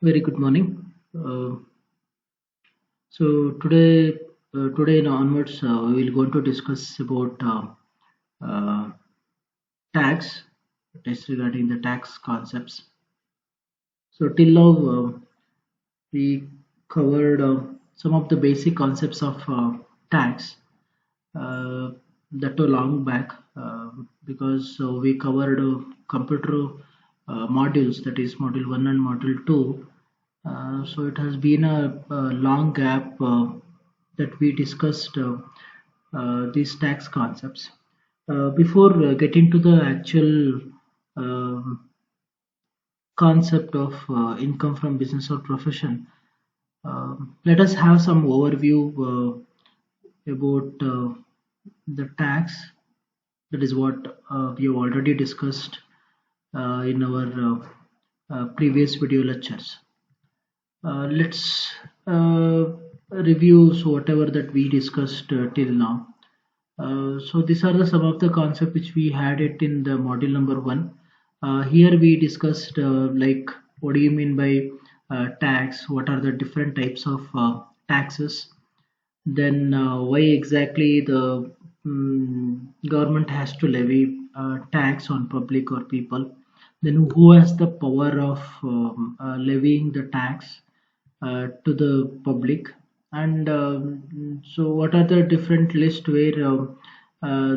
Very good morning. Uh, today and onwards, we will going to discuss about uh, tax, test regarding the tax concepts. So till now, we covered some of the basic concepts of tax. Uh, that too long back because we covered computer modules, that is module 1 and module 2. So it has been a long gap that we discussed these tax concepts. Before getting to the actual um concept of income from business or profession, let us have some overview about the tax. That is what we have already discussed in our previous video lectures. Let's review so whatever that we discussed till now. So these are the some of the concepts which we had it in the module number 1. Here we discussed like what do you mean by tax, what are the different types of taxes, then why exactly the government has to levy tax on public or people, then who has the power of levying the tax to the public, and so what are the different list where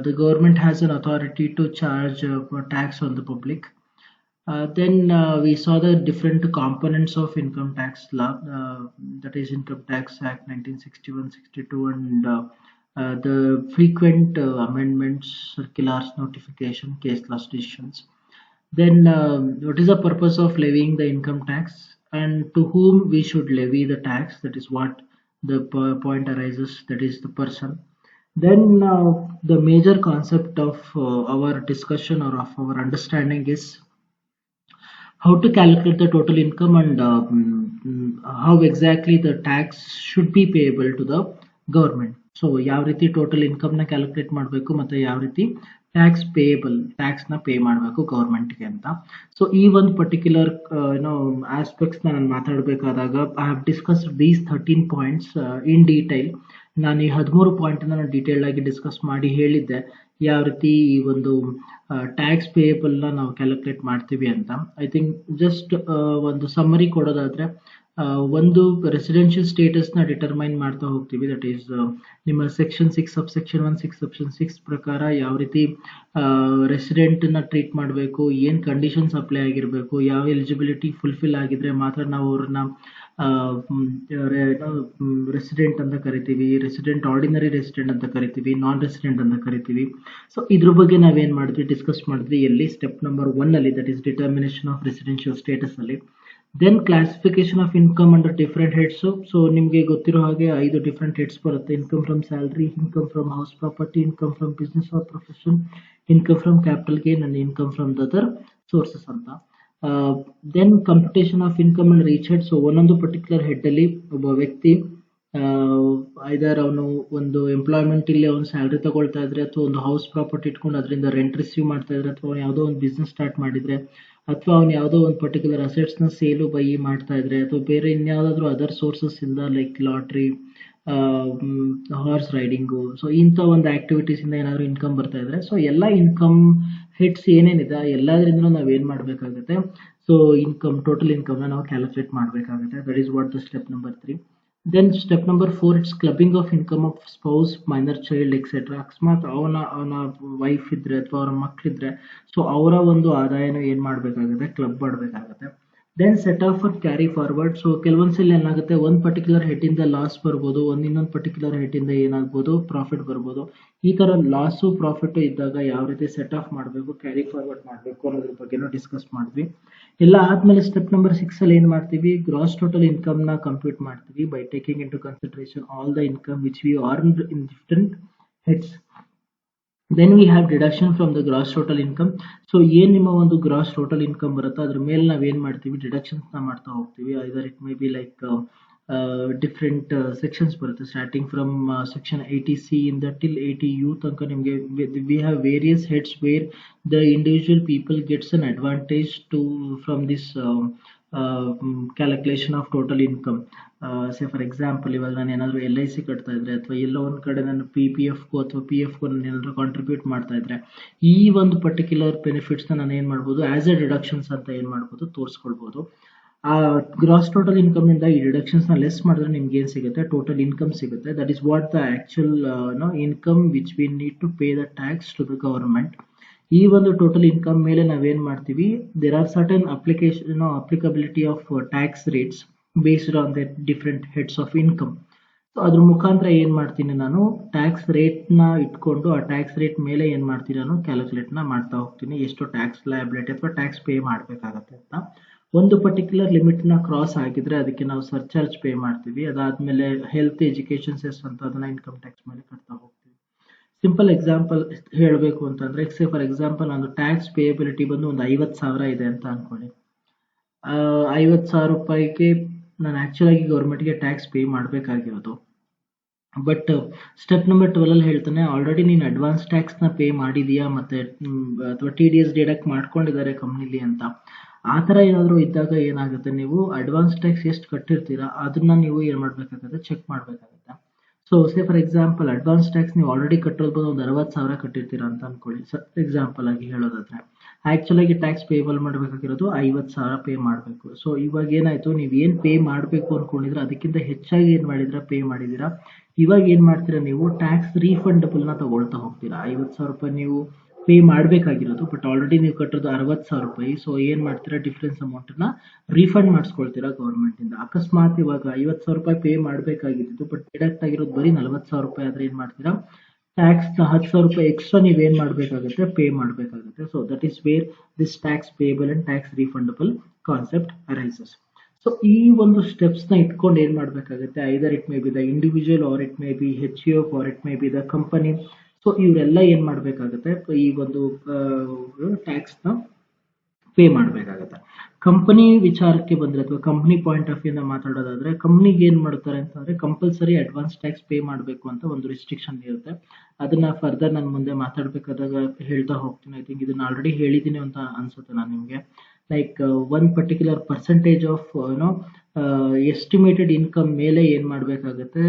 the government has an authority to charge for tax on the public. Then we saw the different components of income tax law, that is Income Tax Act 1961-62, and the frequent amendments, circulars, notification, case law decisions. Then, what is the purpose of levying the income tax, and to whom we should levy the tax? That is what the point arises. That is the person. Then, the major concept of our discussion or of our understanding is how to calculate the total income, and how exactly the tax should be payable to the government. So ಯಾವ ರೀತಿ total income ನ calculate ಮಾಡಬೇಕು ಮತ್ತೆ ಯಾವ ರೀತಿ tax payable tax ನ pay ಮಾಡಬೇಕು ಗೌರ್ಮೆಂಟ್ಗೆ ಅಂತ. ಸೊ ಈ ಒಂದು ಪರ್ಟಿಕ್ಯುಲರ್ ಆಸ್ಪೆಕ್ಟ್ಸ್ ನಾನು ಮಾತಾಡಬೇಕಾದಾಗ I have discussed these 13 points in detail. ನಾನು ಈ 13 ಪಾಯಿಂಟ್ ನಾನು ಡೀಟೇಲ್ ಆಗಿ ಡಿಸ್ಕಸ್ ಮಾಡಿ ಹೇಳಿದ್ದೆ ಯಾವ ರೀತಿ ಈ ಒಂದು ಟ್ಯಾಕ್ಸ್ ಪೇಯಬಲ್ ನ ನಾವು ಕ್ಯಾಲ್ಕುಲೇಟ್ ಮಾಡ್ತೀವಿ ಅಂತ. ಐ ಥಿಂಕ್ ಜಸ್ಟ್ ಒಂದು ಸಮ್ಮರಿ ಕೊಡೋದಾದ್ರೆ, ಒಂದು ರೆಸಿಡೆನ್ಷಿಯಲ್ ಸ್ಟೇಟಸ್ ನ ಡಿಟರ್ಮೈನ್ ಮಾಡ್ತಾ ಹೋಗ್ತೀವಿ. ದಟ್ ಈಸ್ ನಿಮ್ಮ ಸೆಕ್ಷನ್ 6 ಸಬ್ ಸೆಕ್ಷನ್ 1 6 ಸೆಕ್ಷನ್ 6 ಪ್ರಕಾರ ಯಾವ ರೀತಿ ರೆಸಿಡೆಂಟ್ ನ ಟ್ರೀಟ್ ಮಾಡಬೇಕು, ಏನ್ ಕಂಡೀಷನ್ಸ್ ಅಪ್ಲೈ ಆಗಿರಬೇಕು, ಯಾವ ಎಲಿಜಿಬಿಲಿಟಿ ಫುಲ್ಫಿಲ್ ಆಗಿದ್ರೆ ಮಾತ್ರ ನಾವು ಅವ್ರನ್ನ ರೆಸಿಡೆಂಟ್ ಅಂತ ಕರಿತೀವಿ, ರೆಸಿಡೆಂಟ್ ಆರ್ಡಿನರಿ ರೆಸಿಡೆಂಟ್ ಅಂತ ಕರಿತೀವಿ, ನಾನ್ ರೆಸಿಡೆಂಟ್ ಅಂತ ಕರಿತೀವಿ. ಸೊ ಇದ್ರ ಬಗ್ಗೆ ನಾವೇನ್ ಮಾಡಿದ್ವಿ, ಡಿಸ್ಕಸ್ ಮಾಡಿದ್ವಿ ಎಲ್ಲಿ ಸ್ಟೆಪ್ ನಂಬರ್ 1 ಅಲ್ಲಿ, that is determination of residential status ಅಲ್ಲಿ. Then classification of income under different heads. So ನಿಮ್ಗೆ ಗೊತ್ತಿರೋ ಹಾಗೆ 5 ಡಿಫರೆಂಟ್ ಹೆಡ್ಸ್ ಬರುತ್ತೆ. Income from salary, income from house property, income from business or profession, income from capital gain and income from the other sources ಅಂತ. Then computation of income and each head. So ಒಂದೊಂದು particular head ಅಲ್ಲಿ ಒಬ್ಬ ವ್ಯಕ್ತಿ ಐದರ್ ಅವನು ಒಂದು employment ಇಲ್ಲಿ ಅವ್ನು salary ತಗೊಳ್ತಾ ಇದ್ರೆ, ಅಥವಾ ಒಂದು ಹೌಸ್ ಪ್ರಾಪರ್ಟಿ ಇಟ್ಕೊಂಡು ಅದರಿಂದ ರೆಂಟ್ ರಿಸೀವ್ ಮಾಡ್ತಾ ಇದ್ರೆ, ಅಥವಾ ಅವ್ನು ಯಾವುದೋ ಒಂದು ಬಿಸ್ನೆಸ್ ಸ್ಟಾರ್ಟ್ ಮಾಡಿದ್ರೆ, ಅಥವಾ ಅವ್ನು ಯಾವುದೋ ಒಂದು ಪರ್ಟಿಕ್ಯುಲರ್ ಅಸೆಟ್ಸ್ ನ ಸೇಲು ಬೈ ಮಾಡ್ತಾ ಇದ್ರೆ, ಅಥವಾ ಬೇರೆ ಇನ್ಯಾವುದಾದ್ರೂ ಅದರ್ ಸೋರ್ಸಸ್ ಇಂದ like lottery, horse riding, so ಇಂಥ ಒಂದು ಆಕ್ಟಿವಿಟೀಸ್ ಇಂದ ಏನಾದ್ರು ಇನ್ಕಮ್ ಬರ್ತಾ ಇದ್ರೆ, ಸೊ ಎಲ್ಲ ಇನ್ಕಮ್ ಹೆಡ್ಸ್ ಏನೇನಿದೆ ಎಲ್ಲದರಿಂದ ನಾವ್ ಏನ್ ಮಾಡ್ಬೇಕಾಗುತ್ತೆ, ಸೊ ಇನ್ಕಮ್ ಟೋಟಲ್ ಇನ್ಕಮ್ ನ ನಾವು ಕ್ಯಾಲ್ಕುಲೇಟ್ ಮಾಡ್ಬೇಕಾಗುತ್ತೆ. That is what the step number 3. Then step number 4, it's clubbing of income of spouse, minor child etcetera. ಅಕಸ್ಮಾತ್ ಅವನ ವೈಫ್ ಇದ್ರೆ ಅಥವಾ ಅವ್ರ ಮಕ್ಳಿದ್ರೆ, ಸೊ ಅವರ ಒಂದು ಆದಾಯನ ಏನ್ ಮಾಡ್ಬೇಕಾಗುತ್ತೆ, ಕ್ಲಬ್ ಮಾಡ್ಬೇಕಾಗುತ್ತೆ. Then set off and carry forward. So ಕೆಲವೊಂದ್ಸಲ ಏನಾಗುತ್ತೆ, ಒಂದ್ ಪರ್ಟಿಕ್ಯುಲರ್ ಹೆಡ್ ಇಂದ ಲಾಸ್ ಬರ್ಬೋದು, ಇನ್ನೊಂದು ಪರ್ಟಿಕ್ಯುಲರ್ ಹೆಡ್ ಇಂದ ಏನಾಗ್ಬೋದು, ಪ್ರಾಫಿಟ್ ಬರ್ಬೋದು. ಈ ತರ ಲಾಸು ಪ್ರಾಫಿಟ್ ಇದ್ದಾಗ ಯಾವ ರೀತಿ ಸೆಟ್ ಆಫ್ ಮಾಡಬೇಕು, ಕ್ಯಾರಿ ಫಾರ್ವರ್ಡ್ ಮಾಡಬೇಕು ಅನ್ನೋದ್ರ ಬಗ್ಗೆನೂ ಡಿಸ್ಕಸ್ ಮಾಡಿದ್ವಿ. ಎಲ್ಲ ಆದ್ಮೇಲೆ ಸ್ಟೆಪ್ ನಂಬರ್ 6 ಅಲ್ಲಿ ಏನ್ ಮಾಡ್ತೀವಿ, ಗ್ರಾಸ್ ಟೋಟಲ್ ಇನ್ಕಮ್ ನ ಕಂಪ್ಯೂಟ್ ಮಾಡ್ತೀವಿ by taking into consideration all the income which we earned in different heads. Then we have deduction from the gross total income. So ಏನ್ ನಿಮ್ಮ ಒಂದು ಗ್ರಾಸ್ ಟೋಟಲ್ ಇನ್ಕಮ್ ಬರುತ್ತೋ ಅದ್ರ ಮೇಲೆ ನಾವ್ ಏನ್ ಮಾಡ್ತೀವಿ, ಡಿಡಕ್ಷನ್ಸ್ ನ ಮಾಡ್ತಾ ಹೋಗ್ತೀವಿ. Either it may be like different sections ಬರುತ್ತೆ, ಸ್ಟಾರ್ಟಿಂಗ್ ಫ್ರಮ್ ಸೆಕ್ಷನ್ 80C ಇಂದ ಟಿಲ್ 80U ತನಕ ನಿಮಗೆ we have various heads where the individual people gets an advantage to from this calculation of total income. Say for example ಇವಾಗ ನಾನು ಏನಾದರೂ LIC ಕಟ್ತಾ ಇದ್ರೆ ಅಥವಾ ಎಲ್ಲೋ ಒಂದು ಕಡೆ ನಾನು PPFಗೂ ಅಥವಾ PFಗೂ ನಾನು ಏನಾದರೂ ಕಾಂಟ್ರಿಬ್ಯೂಟ್ ಮಾಡ್ತಾ ಇದ್ರೆ ಈ ಒಂದು ಪರ್ಟಿಕ್ಯುಲರ್ ಬೆನಿಫಿಟ್ಸ್ನ ನಾನು ಏನು ಮಾಡ್ಬೋದು ಆಸ್ ಎ ಡಿಡಕ್ಷನ್ಸ್ ಅಂತ ಏನು ಮಾಡ್ಬೋದು ತೋರಿಸ್ಕೊಳ್ಬೋದು. ಆ ಗ್ರಾಸ್ ಟೋಟಲ್ ಇನ್ಕಮ್ ಇಂದ ಈ ಡಿಡಕ್ಷನ್ಸ್ ನ ಲೆಸ್ ಮಾಡಿದ್ರೆ ನಿಮ್ಗೆ ಏನ್ ಸಿಗುತ್ತೆ, ಟೋಟಲ್ ಇನ್ಕಮ್ ಸಿಗುತ್ತೆ. That is what the actual income which we need to pay the tax to the government. ಈ ಒಂದು ಟೋಟಲ್ ಇನ್ಕಮ್ ಮೇಲೆ ನಾವೇನ್ ಮಾಡ್ತೀವಿ, there are certain applicability of tax rates based on the different heads of income. So ಅದ್ರ ಮುಖಾಂತರ ಏನ್ ಮಾಡ್ತೀನಿ, ನಾನು ಟ್ಯಾಕ್ಸ್ ರೇಟ್ ನ ಇಟ್ಕೊಂಡು ಆ ಟ್ಯಾಕ್ಸ್ ರೇಟ್ ಮೇಲೆ ಏನ್ ಮಾಡ್ತೀನಿ, ನಾನು ಕ್ಯಾಲ್ಕುಲೇಟ್ ನ ಮಾಡ್ತಾ ಹೋಗ್ತೀನಿ ಎಷ್ಟು ಟ್ಯಾಕ್ಸ್ ಲಯಬಿಲಿಟಿ ಅಥವಾ ಟ್ಯಾಕ್ಸ್ ಪೇ ಮಾಡ್ಬೇಕಾಗತ್ತೆ ಅಂತ. ಒಂದು ಪರ್ಟಿಕ್ಯುಲರ್ ಲಿಮಿಟ್ ನ ಕ್ರಾಸ್ ಆಗಿದ್ರೆ ಅದಕ್ಕೆ ನಾವು ಸರ್ಚಾರ್ಜ್ ಪೇ ಮಾಡ್ತೀವಿ. ಅದಾದ್ಮೇಲೆ ಹೆಲ್ತ್ ಎಜುಕೇಶನ್ ಸೆಸ್ ಅಂತ ಅದನ್ನ ಇನ್ಕಮ್ ಟ್ಯಾಕ್ಸ್ ಮೇಲೆ ಕಟ್ತಾ ಹೋಗ್ತೀವಿ. ಸಿಂಪಲ್ ಎಕ್ಸಾಂಪಲ್ ಹೇಳಬೇಕು ಅಂತಂದ್ರೆ, ಫಾರ್ ಎಕ್ಸಾಂಪಲ್ ಒಂದು ಟ್ಯಾಕ್ಸ್ ಪೇಯಬಿಲಿಟಿ ಬಂದು ಒಂದು 50,000 ಇದೆ ಅಂತ ಅನ್ಕೊಳ್ಳಿ. 50,000 ರೂಪಾಯಿಗೆ ನಾನು ಆಕ್ಚುಲ್ ಆಗಿ ಗೌರ್ಮೆಂಟ್ಗೆ ಟ್ಯಾಕ್ಸ್ ಪೇ ಮಾಡಬೇಕಾಗಿರೋದು. ಬಟ್ ಸ್ಟೆಪ್ ನಂಬರ್ 12 ಅಲ್ಲಿ ಹೇಳ್ತಾನೆ, ಆಲ್ರೆಡಿ ನೀನು ಅಡ್ವಾನ್ಸ್ ಟ್ಯಾಕ್ಸ್ ನ ಪೇ ಮಾಡಿದೀಯಾ ಮತ್ತೆ ಅಥವಾ TDS ಡಿಡಕ್ಟ್ ಮಾಡ್ಕೊಂಡಿದ್ದಾರೆ ಕಂಪ್ನಿಲಿ ಅಂತ. ಆ ಥರ ಏನಾದರೂ ಇದ್ದಾಗ ಏನಾಗುತ್ತೆ, ನೀವು ಅಡ್ವಾನ್ಸ್ ಟ್ಯಾಕ್ಸ್ ಎಷ್ಟು ಕಟ್ಟಿರ್ತೀರಾ ಅದನ್ನ ನೀವು ಏನು ಮಾಡಬೇಕಾಗುತ್ತೆ, ಚೆಕ್ ಮಾಡಬೇಕಾಗುತ್ತೆ. So say for example advance tax ನೀವು ಆಲ್ರೆಡಿ ಕಟ್ಟಿರೋದು ಒಂದು 60,000 ಕಟ್ಟಿರ್ತೀರಾ ಅಂತ ಅನ್ಕೊಳ್ಳಿ. ಎಕ್ಸಾಂಪಲ್ ಆಗಿ ಹೇಳೋದಾದ್ರೆ ಆಕ್ಚುಲ್ ಆಗಿ ಟ್ಯಾಕ್ಸ್ ಪೇಬಲ್ ಮಾಡಬೇಕಾಗಿರೋದು 50,000 ಪೇ ಮಾಡಬೇಕು. ಸೊ ಇವಾಗ ಏನಾಯ್ತು, ನೀವು ಏನು ಪೇ ಮಾಡಬೇಕು ಅನ್ಕೊಂಡಿದ್ರೆ ಅದಕ್ಕಿಂತ ಹೆಚ್ಚಾಗಿ ಏನು ಮಾಡಿದ್ರೆ ಪೇ ಮಾಡಿದೀರಾ. ಇವಾಗ ಏನ್ ಮಾಡ್ತೀರಾ, ನೀವು ಟ್ಯಾಕ್ಸ್ ರೀಫಂಡಬಲ್ ನ ತಗೊಳ್ತಾ ಹೋಗ್ತೀರಾ. 50,000 ರೂಪಾಯಿ ನೀವು ಪೇ ಮಾಡಬೇಕಾಗಿರೋದು, ಬಟ್ ಆಲ್ರೆಡಿ ನೀವು ಕಟ್ಟಿರೋದು 60,000 ರೂಪಾಯಿ. ಸೊ ಏನ್ ಮಾಡ್ತೀರಾ, ಡಿಫ್ರೆನ್ಸ್ ಅಮೌಂಟ್ ನ ರೀಫಂಡ್ ಮಾಡಿಸ್ಕೊಳ್ತೀರಾ ಗೌರ್ಮೆಂಟ್ ಇಂದ. ಅಕಸ್ಮಾತ್ ಇವಾಗ 50,000 ರೂಪಾಯಿ ಪೇ ಮಾಡಬೇಕಾಗಿದ್ದು ಬಟ್ ಡಿಡಕ್ಟ್ ಆಗಿರೋದು ಬರೀ 40,000 ರೂಪಾಯಿ ಆದ್ರೆ ಏನ್ ಮಾಡ್ತೀರಾ, ಟ್ಯಾಕ್ಸ್ ನ 10,000 ರೂಪಾಯಿ ಎಕ್ಸ್ಟ್ರಾ ನೀವ್ ಏನ್ ಮಾಡ್ಬೇಕಾಗುತ್ತೆ, ಪೇ ಮಾಡಬೇಕಾಗುತ್ತೆ. So that is where this tax payable and tax refundable concept arises. So ಈ ಒಂದು ಸ್ಟೆಪ್ಸ್ ನ ಇಟ್ಕೊಂಡು ಏನ್ ಮಾಡ್ಬೇಕಾಗುತ್ತೆ, either it may be the individual or it may be HUF or it may be the company. So ಇವರೆಲ್ಲ ಏನ್ ಮಾಡ್ಬೇಕಾಗುತ್ತೆ, ಈ ಒಂದು ಟ್ಯಾಕ್ಸ್ ನ ಪೇ ಮಾಡಬೇಕಾಗುತ್ತೆ. ಕಂಪನಿ ವಿಚಾರಕ್ಕೆ ಬಂದ್ರೆ ಅಥವಾ ಕಂಪನಿ ಪಾಯಿಂಟ್ ಆಫ್ ವ್ಯೂ ಇಂದ ಮಾತಾಡೋದಾದ್ರೆ, ಕಂಪನಿಗೆ ಏನ್ ಮಾಡ್ತಾರೆ ಅಂತಂದ್ರೆ ಕಂಪಲ್ಸರಿ ಅಡ್ವಾನ್ಸ್ ಟ್ಯಾಕ್ಸ್ ಪೇ ಮಾಡಬೇಕು ಅಂತ ಒಂದು ರಿಸ್ಟ್ರಿಕ್ಷನ್ ಇರುತ್ತೆ. ಅದನ್ನ ಫರ್ದರ್ ನಾನು ಮುಂದೆ ಮಾತಾಡ್ಬೇಕಾದಾಗ ಹೇಳ್ತಾ ಹೋಗ್ತೀನಿ. ಐ ಥಿಂಕ್ ಇದನ್ನ ಆಲ್ರೆಡಿ ಹೇಳಿದ್ದೀನಿ ಅಂತ ಅನ್ಸುತ್ತೆ ನಾನು ನಿಮ್ಗೆ. Like one particular percentage of estimated income ಮೇಲೆ ಏನ್ ಮಾಡ್ಬೇಕಾಗತ್ತೆ,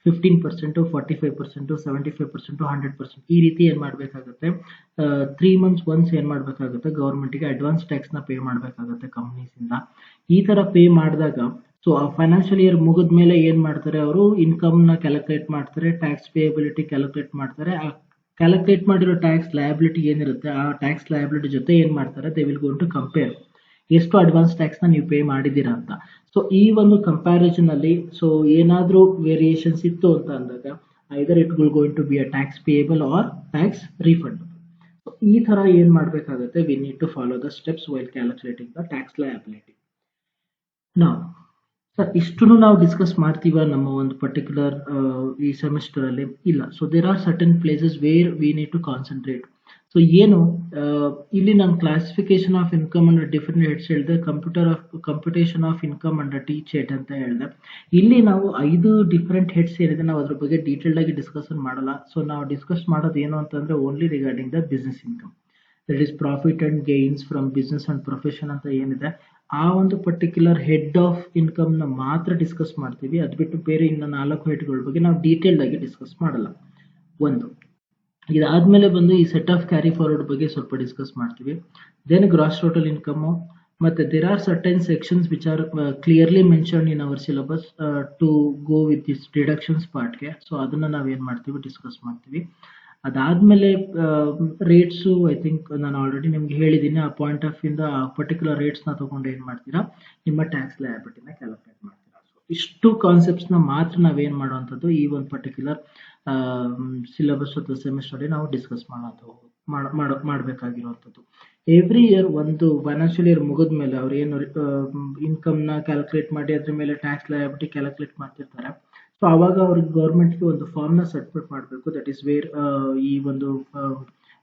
15%, 45%, 75%, 100% ಈ ರೀತಿ ಏನ್ ಮಾಡ್ಬೇಕಾಗತ್ತೆ, 3 months ಒನ್ಸ್ ಏನ್ ಮಾಡ್ಬೇಕಾಗುತ್ತೆ, ಗವರ್ಮೆಂಟ್ಗೆ ಅಡ್ವಾನ್ಸ್ ಟ್ಯಾಕ್ಸ್ ನ ಪೇ ಮಾಡ್ಬೇಕಾಗತ್ತೆ ಕಂಪ್ನೀಸ್ ಇಂದ. ಈ ತರ ಪೇ ಮಾಡಿದಾಗ ಸೊ ಆ ಫೈನಾನ್ಷಿಯಲ್ ಇಯರ್ ಮುಗಿದ್ಮೇಲೆ ಏನ್ ಮಾಡ್ತಾರೆ, ಅವರು ಇನ್ಕಮ್ ನ ಕ್ಯಾಲ್ಕುಲೇಟ್ ಮಾಡ್ತಾರೆ, ಟ್ಯಾಕ್ಸ್ ಪೇಯಬಿಲಿಟಿ ಕ್ಯಾಲ್ಕುಲೇಟ್ ಮಾಡ್ತಾರೆ. ಆ ಕ್ಯಾಲ್ಕುಲೇಟ್ ಮಾಡಿರೋ ಟ್ಯಾಕ್ಸ್ ಲಯಬಿಲಿಟಿ ಏನಿರುತ್ತೆ, ಆ ಟ್ಯಾಕ್ಸ್ ಲಯಬಿಲಿಟಿ ಜೊತೆ ಏನ್ ಮಾಡ್ತಾರೆ, they will gone to compare ಎಷ್ಟು ಅಡ್ವಾನ್ಸ್ ಟ್ಯಾಕ್ಸ್ ನ ನೀವು ಪೇ ಮಾಡಿದೀರಾ ಅಂತ. ಸೊ ಈ ಒಂದು ಕಂಪ್ಯಾರಿಸನ್ ಅಲ್ಲಿ ಸೊ ಏನಾದ್ರೂ ವೇರಿಯೇಷನ್ಸ್ ಇತ್ತು ಅಂತ ಅಂದಾಗ either it will going to be a tax payable or tax refundable. So ಈ ತರ ಏನ್ ಮಾಡ್ಬೇಕಾಗುತ್ತೆ, we need to follow the steps while calculating the tax liability. ನಾವು ಸರ್ ಇಷ್ಟನ್ನು ನಾವು ಡಿಸ್ಕಸ್ ಮಾಡ್ತೀವ ನಮ್ಮ ಒಂದು ಪರ್ಟಿಕ್ಯುಲರ್ ಈ ಸೆಮಿಸ್ಟರ್ ಅಲ್ಲಿ ಇಲ್ಲ. So there are certain places where we need to concentrate. So ಏನು ಇಲ್ಲಿ ನಾನು classification of income under different heads ಹೇಳಿದೆ, computation of income under each head ಅಂತ ಹೇಳಿದೆ. ಇಲ್ಲಿ ನಾವು 5 ಡಿಫರೆಂಟ್ ಹೆಡ್ಸ್ ಏನಿದೆ ನಾವು ಅದ್ರ ಬಗ್ಗೆ ಡೀಟೇಲ್ಡ್ ಆಗಿ ಡಿಸ್ಕಷನ್ ಮಾಡಲ್ಲ. ಸೊ ನಾವು ಡಿಸ್ಕಸ್ ಮಾಡೋದು ಏನು ಅಂತಂದ್ರೆ only regarding the business income, that is profit and gains from business and profession ಅಂತ ಏನಿದೆ ಆ ಒಂದು ಪರ್ಟಿಕ್ಯುಲರ್ ಹೆಡ್ ಆಫ್ ಇನ್ಕಮ್ ನ ಮಾತ್ರ ಡಿಸ್ಕಸ್ ಮಾಡ್ತೀವಿ. ಅದ್ ಬಿಟ್ಟು ಬೇರೆ ಇನ್ನ 4 ಹೆಡ್ಗಳ ಬಗ್ಗೆ ನಾವು ಡೀಟೇಲ್ಡ್ ಆಗಿ ಡಿಸ್ಕಸ್ ಮಾಡಲ್ಲ. ಒಂದು ಇದಾದ್ಮೇಲೆ ಬಂದು ಈ ಸೆಟ್ ಆಫ್ ಕ್ಯಾರಿ ಫಾರ್ವರ್ಡ್ ಬಗ್ಗೆ ಸ್ವಲ್ಪ ಡಿಸ್ಕಸ್ ಮಾಡ್ತೀವಿ. ದೆನ್ ಗ್ರಾಸ್ ಟೋಟಲ್ ಇನ್ಕಮ್, ಮತ್ತೆ there are certain sections which are clearly mentioned in our syllabus to go with this deductions ಪಾರ್ಟ್ಗೆ. ಸೊ ಅದನ್ನ ನಾವೇನ್ ಮಾಡ್ತೀವಿ, ಡಿಸ್ಕಸ್ ಮಾಡ್ತೀವಿ. ಅದಾದ್ಮೇಲೆ ರೇಟ್ಸು ಐ ಥಿಂಕ್ ನಾನು ಆಲ್ರೆಡಿ ನಿಮ್ಗೆ ಹೇಳಿದ್ದೀನಿ. ಆ ಪಾಯಿಂಟ್ ಆಫ್ ಇಂದ ಆ ಪರ್ಟಿಕ್ಯುಲರ್ ರೇಟ್ಸ್ ನ ತಗೊಂಡು ಏನ್ ಮಾಡ್ತೀರಾ, ನಿಮ್ಮ ಟ್ಯಾಕ್ಸ್ ಲಯಬಿಲಿಟಿನ ಕ್ಯಾಲ್ಕುಲೇಟ್ ಮಾಡ್ತೀರಾ. ಸೊ ಇಷ್ಟು ಕಾನ್ಸೆಪ್ಟ್ಸ್ ನ ಮಾತ್ರ ನಾವೇನ್ ಮಾಡುವಂಥದ್ದು ಈ ಒಂದು ಪರ್ಟಿಕ್ಯುಲರ್ ಸಿಲೆಬಸ್ ಅಥವಾ ಸೆಮಿಸ್ಟರ್ ನಾವು ಡಿಸ್ಕಸ್ ಮಾಡಬೇಕಾಗಿರುವಂಥದ್ದು. ಎವ್ರಿ ಇಯರ್ ಒಂದು ಫೈನಾನ್ಷಿಯಲ್ ಇಯರ್ ಮುಗಿದ್ಮೇಲೆ ಅವ್ರು ಏನು ಇನ್ಕಮ್ ನ ಕ್ಯಾಲ್ಕುಲೇಟ್ ಮಾಡಿ ಅದ್ರ ಮೇಲೆ ಟ್ಯಾಕ್ಸ್ ಲಯಬಿಲಿಟಿ ಕ್ಯಾಲ್ಕುಲೇಟ್ ಮಾಡ್ತಿರ್ತಾರೆ. ಸೊ ಅವಾಗ ಅವ್ರಿಗೆ ಗೌರ್ಮೆಂಟ್ಗೆ ಒಂದು ಫಾರ್ಮ್ ನ ಸಬ್ಮಿಟ್ ಮಾಡಬೇಕು. ದಟ್ ಈಸ್ ವೇರ್ ಈ ಒಂದು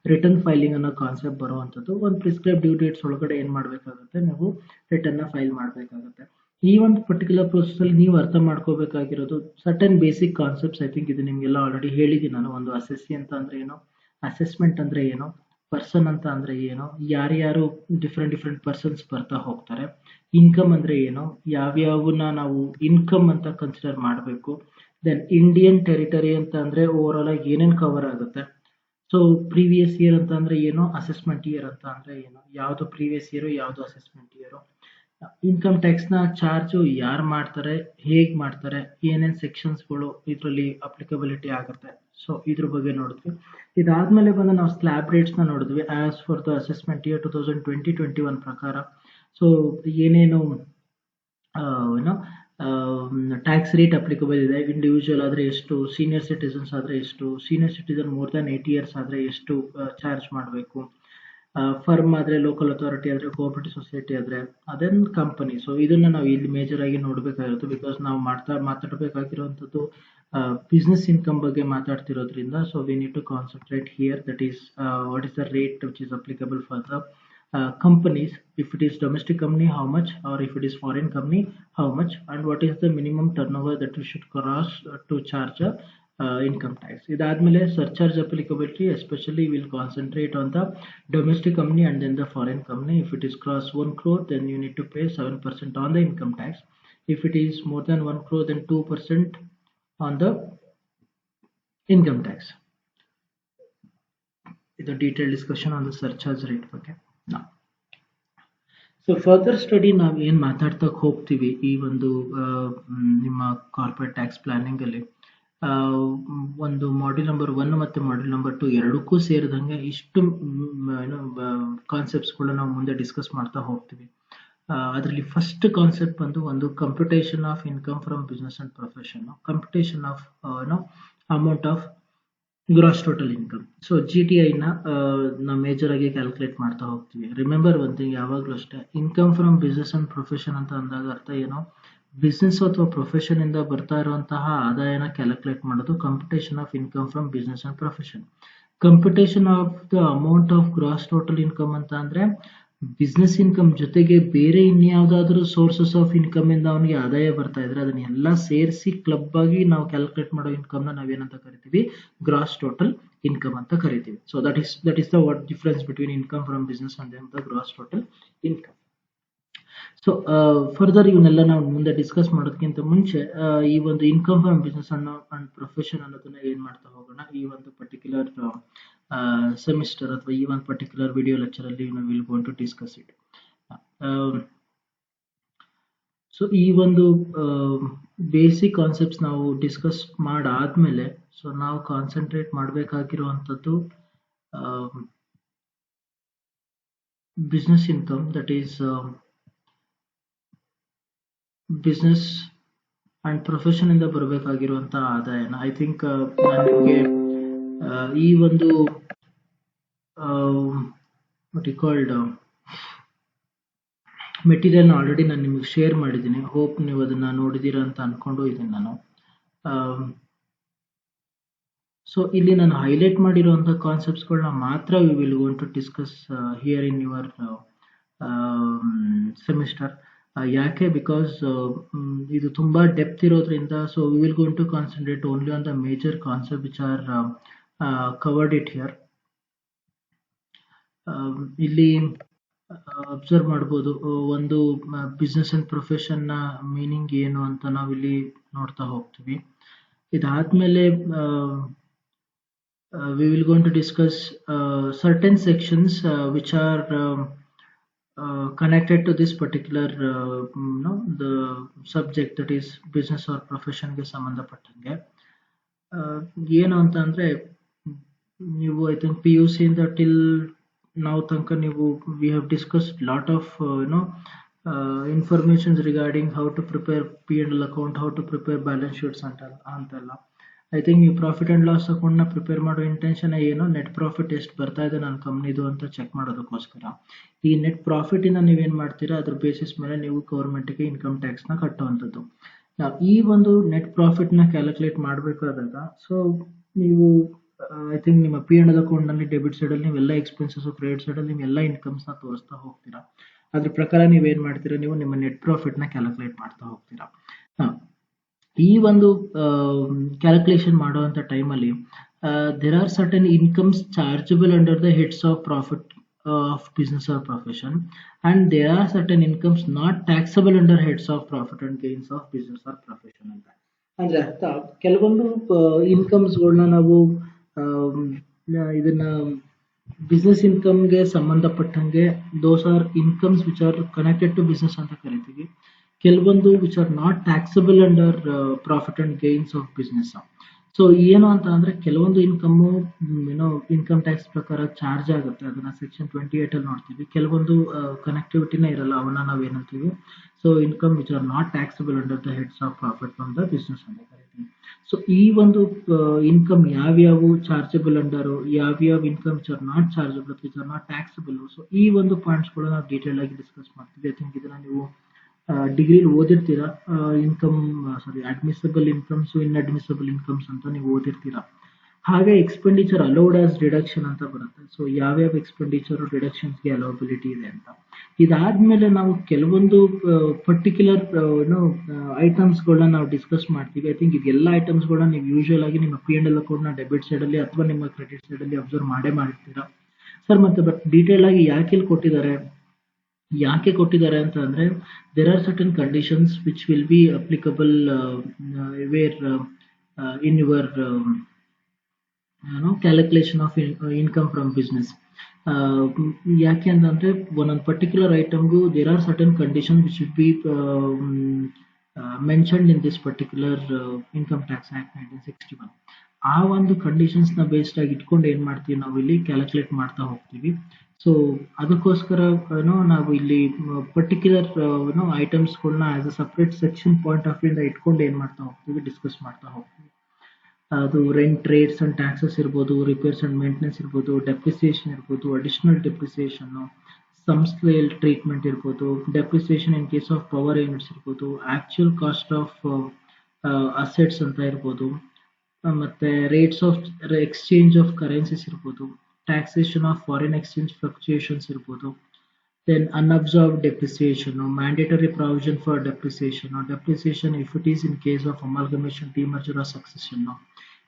ರಿಟರ್ನ್ ಫೈಲಿಂಗ್ ಅನ್ನೋ ಕಾನ್ಸೆಪ್ಟ್ ಬರುವಂತದ್ದು. ಒಂದು ಪ್ರಿಸ್ಕ್ರೈಬ್ ಡ್ಯೂ ಡೇಟ್ಸ್ ಒಳಗಡೆ ಏನ್ ಮಾಡ್ಬೇಕಾಗುತ್ತೆ, ನೀವು ರಿಟರ್ನ್ ನ ಫೈಲ್ ಮಾಡ್ಬೇಕಾಗುತ್ತೆ. ಈ ಒಂದು ಪರ್ಟಿಕ್ಯುಲರ್ ಪ್ರೋಸೆಸ್ ಅಲ್ಲಿ ನೀವು ಅರ್ಥ ಮಾಡ್ಕೋಬೇಕಾಗಿರೋದು certain basic concepts. I think ಇದು ನಿಮ್ಗೆಲ್ಲ ಆಲ್ರೆಡಿ ಹೇಳಿದ್ದೀನಿ ನಾನು. ಒಂದು ಅಸೆಸ್ಸಿ ಅಂತ ಅಂದ್ರೆ ಏನು, ಅಸೆಸ್ಮೆಂಟ್ ಅಂದ್ರೆ ಏನು, ಪರ್ಸನ್ ಅಂತ ಅಂದ್ರೆ ಏನು, ಯಾರ್ಯಾರು ಡಿಫ್ರೆಂಟ್ ಪರ್ಸನ್ಸ್ ಬರ್ತಾ ಹೋಗ್ತಾರೆ. ಇನ್ಕಮ್ ಅಂದ್ರೆ ಏನು, ಯಾವ್ಯಾವನ್ನ ನಾವು ಇನ್ಕಮ್ ಅಂತ ಕನ್ಸಿಡರ್ ಮಾಡಬೇಕು. ದೆನ್ ಇಂಡಿಯನ್ ಟೆರಿಟರಿ ಅಂತ ಅಂದ್ರೆ ಓವರ್ ಆಲ್ ಆಗಿ ಏನೇನು ಕವರ್ ಆಗುತ್ತೆ. ಸೊ ಪ್ರೀವಿಯಸ್ ಇಯರ್ ಅಂತ ಅಂದ್ರೆ ಏನು, ಅಸೆಸ್ಮೆಂಟ್ ಇಯರ್ ಅಂತ ಅಂದ್ರೆ ಏನು, ಯಾವುದು ಪ್ರೀವಿಯಸ್ ಇಯರ್ ಯಾವುದು ಅಸೆಸ್ಮೆಂಟ್ ಇಯರ್, ಇನ್ಕಮ್ ಟ್ಯಾಕ್ಸ್ ನ ಚಾರ್ಜ್ ಯಾರು ಮಾಡ್ತಾರೆ, ಹೇಗ್ ಮಾಡ್ತಾರೆ, ಏನೇನ್ ಸೆಕ್ಷನ್ಸ್ಗಳು ಇದರಲ್ಲಿ ಅಪ್ಲಿಕಬಿಲಿಟಿ ಆಗುತ್ತೆ. ಸೊ ಇದ್ರ ಬಗ್ಗೆ ನೋಡಿದ್ವಿ. ಇದಾದ್ಮೇಲೆ ಬಂದು ನಾವು ಸ್ಲ್ಯಾಬ್ ರೇಟ್ಸ್ ನ ನೋಡಿದ್ವಿ as for the assessment year 2020-21 ಪ್ರಕಾರ. ಸೊ ಏನೇನು ಏನೋ ಟ್ಯಾಕ್ಸ್ ರೇಟ್ ಅಪ್ಲಿಕಬಲ್ ಇದೆ, ಇಂಡಿವಿಜುವಲ್ ಆದ್ರೆ ಎಷ್ಟು, ಸೀನಿಯರ್ ಸಿಟಿಸನ್ಸ್ ಆದ್ರೆ ಎಷ್ಟು, senior citizen more than 80 years ಆದ್ರೆ ಎಷ್ಟು ಚಾರ್ಜ್ ಮಾಡಬೇಕು, ಫರ್ಮ್ ಆದ್ರೆ, ಲೋಕಲ್ ಅಥಾರಿಟಿ ಆದ್ರೆ, ಕೋಆಪರೇಟಿವ್ ಸೊಸೈಟಿ ಆದ್ರೆ, ಅದೆನ್ ಕಂಪನಿ. ಸೊ ಇದನ್ನ ನಾವು ಇಲ್ಲಿ ಮೇಜರ್ ಆಗಿ ನೋಡ್ಬೇಕಾಗಿರುತ್ತೆ, ಬಿಕಾಸ್ ನಾವು ಮಾತಾಡಬೇಕಾಗಿರುವಂತದ್ದು ಬಿಸ್ನೆಸ್ ಇನ್ಕಮ್ ಬಗ್ಗೆ ಮಾತಾಡ್ತಿರೋದ್ರಿಂದ. So we need to concentrate here, that is what is the rate which is applicable for the companies. If it is domestic company, how much, or if it is foreign company, how much, and what is the minimum turnover that we should cross to charge a income tax. Idadmele surcharge applicability, especially will concentrate on the domestic company and then the foreign company. If it is cross 1 crore, then you need to pay 7% on the income tax. If it is more than 1 crore, then 2% on the income tax. It's a detailed discussion on the surcharge rate. Okay. Now, so further study ನಾವು ಏನು ಮಾತಾಡ್ತಾ ಹೋಗ್ತೀವಿ ಈ ಒಂದು ನಿಮ್ಮ corporate tax planning ಅಲ್ಲಿ, ಒಂದು module number 1 ಮತ್ತು ಮಾಡ್ಯೂಲ್ ನಂಬರ್ 2 ಎರಡಕ್ಕೂ ಸೇರಿದಂಗೆ ಇಷ್ಟು ಏನೋ ಕಾನ್ಸೆಪ್ಟ್ಸ್ಗಳು ನಾವು ಮುಂದೆ ಡಿಸ್ಕಸ್ ಮಾಡ್ತಾ ಹೋಗ್ತೀವಿ. ಅದರಲ್ಲಿ ಫಸ್ಟ್ ಕಾನ್ಸೆಪ್ಟ್ ಬಂದು ಒಂದು computation of income from business and profession, computation of amount of gross total income. So GTI ನಾವು ಮೇಜರ್ ಆಗಿ ಕ್ಯಾಲ್ಕುಲೇಟ್ ಮಾಡ್ತಾ ಹೋಗ್ತೀವಿ. ರಿಮೆಂಬರ್ ಒನ್ ಥಿಂಗ್, ಯಾವಾಗಲೂ ಅಷ್ಟೇ, income from business and profession ಅಂತ ಅಂದಾಗ ಅರ್ಥ ಏನು, ಬಿಸ್ನೆಸ್ ಅಥವಾ ಪ್ರೊಫೆಷನ್ ಇಂದ ಬರ್ತಾ ಇರುವಂತಹ ಆದಾಯನ ಕ್ಯಾಲ್ಕುಲೇಟ್ ಮಾಡೋದು computation of income from business and profession. Computation of the amount of gross total income ಅಂತ ಅಂದ್ರೆ ಬಿಸ್ನೆಸ್ ಇನ್ಕಮ್ ಜೊತೆಗೆ ಬೇರೆ ಇನ್ಯಾವುದಾದ್ರೂ ಸೋರ್ಸಸ್ ಆಫ್ ಇನ್ಕಮ್ ಇಂದ ಅವನಿಗೆ ಆದಾಯ ಬರ್ತಾ ಇದ್ರೆ ಅದನ್ನೆಲ್ಲ ಸೇರಿಸಿ ಕ್ಲಬ್ ಆಗಿ ನಾವು ಕ್ಯಾಲ್ಕುಲೇಟ್ ಮಾಡೋ ಇನ್ಕಮ್ ನ ನಾವೇನಂತ ಕರಿತೀವಿ, ಗ್ರಾಸ್ ಟೋಟಲ್ ಇನ್ಕಮ್ ಅಂತ ಕರಿತೀವಿ. So that is the what difference between income from business and then the gross total income. So further ಇವನ್ನೆಲ್ಲ ನಾವು ಮುಂದೆ ಡಿಸ್ಕಸ್ ಮಾಡೋದಕ್ಕಿಂತ ಮುಂಚೆ ಈ ಒಂದು income from business and profession ಅನ್ನೋದನ್ನ ಏನ್ ಮಾಡ್ತಾ ಹೋಗೋಣ, ಈ ಒಂದು ಪರ್ಟಿಕ್ಯುಲರ್ ಸೆಮಿಸ್ಟರ್ ಅಥವಾ ಈ ಒಂದು ಪರ್ಟಿಕ್ಯುಲರ್ ವಿಡಿಯೋ ಲೆಕ್ಚರ್ ಅಲ್ಲಿ ನಾವು will going to discuss it. So ಈ ಒಂದು ಬೇಸಿಕ್ ಕಾನ್ಸೆಪ್ಟ್ಸ್ ನಾವು ಡಿಸ್ಕಸ್ ಮಾಡಾದ್ಮೇಲೆ ಸೊ ನಾವು ಕಾನ್ಸಂಟ್ರೇಟ್ ಮಾಡಬೇಕಾಗಿರುವಂಥದ್ದು business income, that is business and profession ಇಂದ ಬರಬೇಕಾಗಿರುವಂತಹ ಆದಾಯನ. ಐ ಥಿಂಕ್ ನಾನು ನಿಮಗೆ ಈ ಒಂದು what you called material already ನಾನು ನಿಮಗೆ ಶೇರ್ ಮಾಡಿದ್ದೀನಿ. ಹೋಪ್ ನೀವು ಅದನ್ನ ನೋಡಿದೀರಾ ಅಂತ ಅನ್ಕೊಂಡು ಇದ್ದೀನಿ ನಾನು. ಸೊ ಇಲ್ಲಿ ನಾನು ಹೈಲೈಟ್ ಮಾಡಿರುವಂತಹ ಕಾನ್ಸೆಪ್ಟ್ಸ್ಗಳನ್ನ ಮಾತ್ರ we will going to discuss here in your semester. ಯಾಕೆ, ಬಿಕಾಸ್ ಇದು ತುಂಬಾ ಡೆಪ್ತ್ ಇರೋದ್ರಿಂದ. So we will going to concentrate only on the major concept which are covered it here. ಇಲ್ಲಿ ಅಬ್ಸರ್ವ್ ಮಾಡ್ಬೋದು ಒಂದು ಬಿಸ್ನೆಸ್ ಅಂಡ್ ಪ್ರೊಫೆಷನ್ ನ meaning ಏನು ಅಂತ ನಾವಿಲ್ಲಿ ನೋಡ್ತಾ ಹೋಗ್ತೀವಿ. ಇದಾದ್ಮೇಲೆ we will going to discuss certain sections which are connected to this particular the subject, that is business or profession ಗೆ ಸಂಬಂಧಪಟ್ಟಂಗೆ. ಏನು ಅಂತ ಅಂದ್ರೆ ನೀವು ಐ ಥಿಂಕ್ PUC ಇಂದ ಟಿಲ್ ನಾವು ತನಕ ನೀವು we have discussed lot of informations regarding how to prepare P&L account, how to prepare balance sheets ಅಂತೆಲ್ಲ. ಐ ಥಿಂಕ್ ನೀವು ಪ್ರಾಫಿಟ್ ಅಂಡ್ ಲಾಸ್ ಅಕೌಂಟ್ ನ ಪ್ರಿಪೇರ್ ಮಾಡೋ ಇಂಟೆನ್ಷನ್ ಏನು, ನೆಟ್ ಪ್ರಾಫಿಟ್ ಎಷ್ಟು ಬರ್ತಾ ಇದೆ ನನ್ನ ಕಂಪ್ನಿದು ಅಂತ ಚೆಕ್ ಮಾಡೋದಕ್ಕೋಸ್ಕರ. ಈ ನೆಟ್ ಪ್ರಾಫಿಟ್ ಇಂದ ನೀವೇನ್ ಮಾಡ್ತೀರಾ ಅದ್ರ ಬೇಸಿಸ್ ಮೇಲೆ ನೀವು ಗೌರ್ಮೆಂಟ್ಗೆ ಇನ್ಕಮ್ ಟ್ಯಾಕ್ಸ್ ನ ಕಟ್ಟುವಂಥದ್ದು. ಈ ಒಂದು ನೆಟ್ ಪ್ರಾಫಿಟ್ ನ ಕ್ಯಾಲ್ಕುಲೇಟ್ ಮಾಡಬೇಕಾದಾಗ ಸೊ ನೀವು ಐ ಥಿಂಕ್ ನಿಮ್ಮ P&L ಅಕೌಂಟ್ ನಲ್ಲಿ ಡೆಬಿಟ್ ಸೈಡ್ ಅಲ್ಲಿ ನೀವೆಲ್ಲ ಎಕ್ಸ್ಪೆನ್ಸಸ್, ಕ್ರೆಡಿಟ್ ಸೈಡ್ ಅಲ್ಲಿ ನೀವೆಲ್ಲ ಇನ್ಕಮ್ಸ್ ನ ತೋರಿಸ್ತಾ ಹೋಗ್ತೀರಾ. ಅದ್ರ ಪ್ರಕಾರ ನೀವೇನ್ ಮಾಡ್ತೀರಾ, ನೀವು ನಿಮ್ಮ ನೆಟ್ ಪ್ರಾಫಿಟ್ ನ ಕ್ಯಾಲ್ಕುಲೇಟ್ ಮಾಡ್ತಾ ಹೋಗ್ತೀರಾ. ಈ ಒಂದು ಕ್ಯಾಲ್ಕುಲೇಷನ್ ಮಾಡುವಂತ ಟೈಮಲ್ಲಿ there are certain incomes chargeable under the heads of profit of business or profession, and there are certain incomes not taxable under heads of profit and gains of business or profession ಅಂತ. ಅಂದ್ರೆ ಅರ್ಥ ಕೆಲವೊಂದು ಇನ್ಕಮ್ಸ್ಗಳನ್ನ ನಾವು am, ಇದನ್ನ business ಇನ್ಕಮ್ಗೆ ಸಂಬಂಧಪಟ್ಟಂಗೆ those are incomes which are connected to business ಅಂತ ಕರಿತೀವಿ. ಕೆಲವೊಂದು which are not taxable under profit and gains of business. So ಏನು ಅಂತ ಅಂದ್ರೆ ಕೆಲವೊಂದು ಇನ್ಕಮ್ಮು ಏನೋ ಇನ್ಕಮ್ ಟ್ಯಾಕ್ಸ್ ಪ್ರಕಾರ ಚಾರ್ಜ್ ಆಗುತ್ತೆ, ಅದನ್ನ ಸೆಕ್ಷನ್ 28 ಅಲ್ಲಿ ನೋಡ್ತೀವಿ. ಕೆಲವೊಂದು ಕನೆಕ್ಟಿವಿಟಿನೇ ಇರಲ್ಲ, ಅವನ್ನ ನಾವು ಏನಂತೀವಿ, so income which are not taxable under the heads of profit from the business ಅಂತ ಕರಿತೀವಿ. ಸೊ ಈ ಒಂದು ಇನ್ಕಮ್ ಯಾವ್ಯಾವು ಚಾರ್ಜಬಲ್ ಅಂಡರ್, ಯಾವ್ಯಾವ income which are not chargeable, which are not taxable, so ಈ ಒಂದು ಪಾಯಿಂಟ್ಸ್ಗಳು ನಾವು ಡೀಟೇಲ್ ಆಗಿ ಡಿಸ್ಕಸ್ ಮಾಡ್ತೀವಿ. ಐ ಥಿಂಕ್ ಇದನ್ನ ನೀವು ಡಿಗ್ರಿಲಿ ಓದಿರ್ತೀರಾ. ಇನ್ಕಮ್ ಸಾರಿ ಅಡ್ಮಿಸಬಲ್ ಇನ್ಕಮ್ಸ್, ಇನ್ಅಡ್ಮಿಸಬಲ್ ಇನ್ಕಮ್ಸ್ ಅಂತ ನೀವು ಓದಿರ್ತೀರಾ. ಹಾಗೆ ಎಕ್ಸ್ಪೆಂಡಿಚರ್ ಅಲೌಡ್ ಆಸ್ ಡಿಡಕ್ಷನ್ ಅಂತ ಬರುತ್ತೆ. ಸೊ ಯಾವ್ಯಾವ ಎಕ್ಸ್ಪೆಂಡಿಚರ್ ಡಿಡಕ್ಷನ್ಸ್ಗೆ ಅಲೌಬಿಲಿಟಿ ಇದೆ ಅಂತ. ಇದಾದ್ಮೇಲೆ ನಾವು ಕೆಲವೊಂದು ಪರ್ಟಿಕ್ಯುಲರ್ ಐಟಮ್ಸ್ಗಳನ್ನ ನಾವು ಡಿಸ್ಕಸ್ ಮಾಡ್ತೀವಿ. ಐ ಥಿಂಕ್ ಇದೆಲ್ಲ ಐಟಮ್ಸ್ಗಳನ್ನ ನೀವು ಯೂಶುವಲ್ ಆಗಿ ನಿಮ್ಮ P&L ಅಕೌಂಟ್ನ ಡೆಬಿಟ್ ಸೈಡಲ್ಲಿ ಅಥವಾ ನಿಮ್ಮ ಕ್ರೆಡಿಟ್ ಸೈಡಲ್ಲಿ ಅಬ್ಸರ್ವ್ ಮಾಡೇ ಮಾಡಿರ್ತೀರಾ ಸರ್. ಮತ್ತೆ ಬಟ್ ಡೀಟೇಲ್ ಆಗಿ ಯಾಕೆ ಕೊಟ್ಟಿದ್ದಾರೆ ಅಂತ ಅಂದ್ರೆ, there are certain conditions which will be applicable where in your calculation of income from business. ಯಾಕೆ ಅಂತಂದ್ರೆ ಒಂದೊಂದು ಪರ್ಟಿಕ್ಯುಲರ್ ಐಟಮ್ಗೂ there are certain condition which will be mentioned in this particular income tax act 1961. ಆ ಒಂದು conditions ನ based ಆಗಿ ಇಟ್ಕೊಂಡು ಏನ್ ಮಾಡ್ತೀವಿ, ನಾವು ಇಲ್ಲಿ ಕ್ಯಾಲ್ಕುಲೇಟ್ ಮಾಡ್ತಾ ಹೋಗ್ತೀವಿ. ಸೊ ಅದಕ್ಕೋಸ್ಕರ ನಾವು ಇಲ್ಲಿ ಪರ್ಟಿಕ್ಯುಲರ್ ಐಟಮ್ಸ್ಗಳನ್ನ as a separate section point of view ಇಟ್ಕೊಂಡು ಏನ್ ಮಾಡ್ತಾ ಹೋಗ್ತೀವಿ, ಡಿಸ್ಕಸ್ ಮಾಡ್ತಾ ಹೋಗ್ತೀವಿ. ಅದು ರೆಂಟ್, ರೇಟ್ಸ್ ಅಂಡ್ ಟ್ಯಾಕ್ಸಸ್ ಇರ್ಬೋದು, ರಿಪೇರ್ಸ್ ಅಂಡ್ ಮೇಂಟೆನೆನ್ಸ್ ಇರ್ಬೋದು, ಡೆಪ್ರಿಸಿಯೇಷನ್ ಇರ್ಬೋದು, additional depreciation, some scale treatment ಇರ್ಬೋದು, depreciation in case of power units ಇರ್ಬೋದು, ಆಕ್ಚುಯಲ್ ಕಾಸ್ಟ್ ಆಫ್ ಅಸೆಟ್ಸ್ ಅಂತ ಇರ್ಬೋದು, ಮತ್ತೆ rates of exchange of currencies ಇರ್ಬೋದು, taxation of foreign exchange fluctuations ಇರ್ಬೋದು, then unabsorbed depreciation or mandatory provision for depreciation or depreciation if it is in case of amalgamation, demerger or succession, no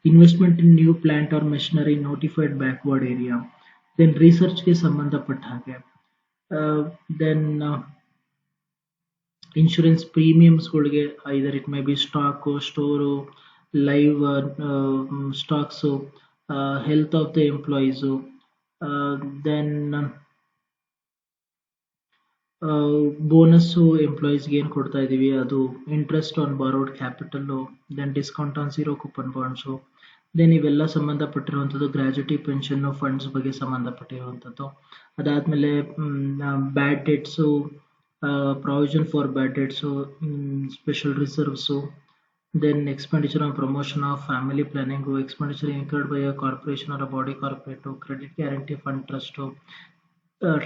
investment in new plant or machinery notified backward area, then research ke sambandhapatta hage, then insurance premiums ಗಳಿಗೆ either it may be stock or store, live stocks, health of the employees, then bonus ಎಂಪ್ಲಾಯೀಸ್ಗೆ ಏನು ಕೊಡ್ತಾ ಇದೀವಿ, ಅದು interest on borrowed capital, then discount on zero coupon bonds, then ಇವೆಲ್ಲ ಸಂಬಂಧಪಟ್ಟಿರುವಂಥದ್ದು gratuity pension funds ಬಗ್ಗೆ ಸಂಬಂಧಪಟ್ಟಿರುವಂಥದ್ದು. ಅದಾದಮೇಲೆ bad debts, provision for bad debts, special reserves, then expenditure on promotion of family planning, expenditure incurred by a corporation or a body corporate, credit guarantee fund trust,